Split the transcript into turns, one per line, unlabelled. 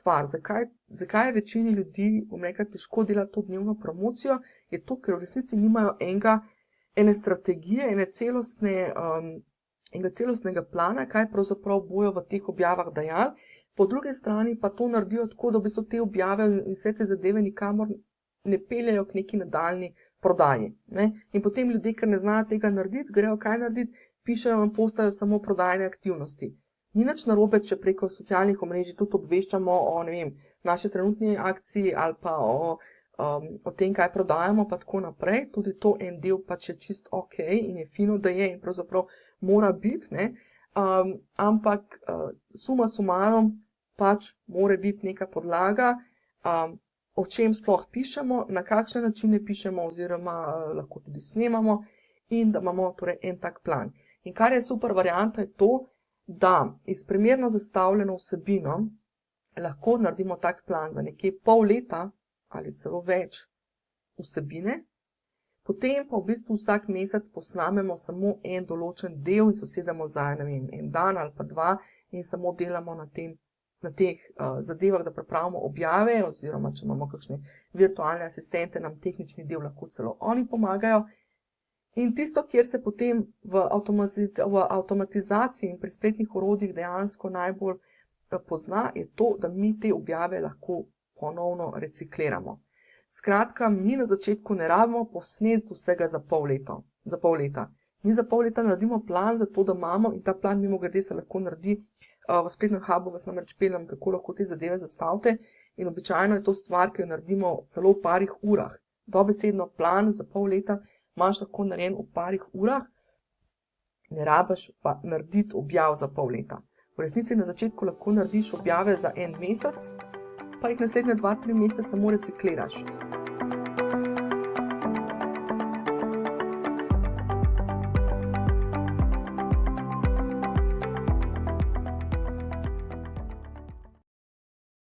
stvar, zakaj je večini ljudi, bom rekla, težko delati to dnevno promocijo, je to, ker v resnici nimajo ene strategije, enega celostnega plana, kaj pravzaprav bojo v teh objavah dajali. Po drugi strani pa to naredijo tako, da v bistvu te objave in vse te zadeve nikamor ne peljajo k neki nadaljni prodaji. Ne? In potem ljudje, ker ne znajo tega narediti, grejo kaj narediti, pišejo in postajo samo prodajne aktivnosti. Ni nič narobe, če preko socialnih omrežij tudi obveščamo o, ne vem, naši trenutni akciji ali pa o tem, kaj prodajamo, pa tako naprej. Tudi to en del pač je čist ok in je fino, da je in pravzaprav mora biti, ne. Ampak suma sumarum pač mora biti neka podlaga, o čem sploh pišemo, na kakšne načine pišemo oziroma lahko tudi snemamo in da imamo torej en tak plan. In kar je super varianta je to, da iz primerno zastavljeno vsebino lahko naredimo tak plan za nekje pol leta ali celo več vsebine, potem pa v bistvu vsak mesec posnamemo samo en določen del in se usedemo za, ne vem, en dan ali pa dva in samo delamo na teh zadevah, da pripravimo objave oziroma če imamo kakšne virtualne asistente, nam tehnični del lahko celo oni pomagajo. In tisto, kjer se potem v avtomatizaciji in pri spletnih orodjih dejansko najbolj pozna, je to, da mi te objave lahko ponovno recikliramo. Skratka, mi na začetku ne rabimo posneti vsega za pol leta. Mi za pol leta naredimo plan za to, da imamo in ta plan mimogrede se lahko naredi v spletnem hubu, vas namreč peljem, kako lahko te zadeve zastavite in običajno je to stvar, ki jo naredimo celo v parih urah. Dobesedno plan za pol leta imaš lahko narejen v parih urah, ne rabiš pa narediti objav za pol leta. V resnici na začetku lahko narediš objave za en mesec, pa jih naslednje 2-3 mesece samo recikliraš.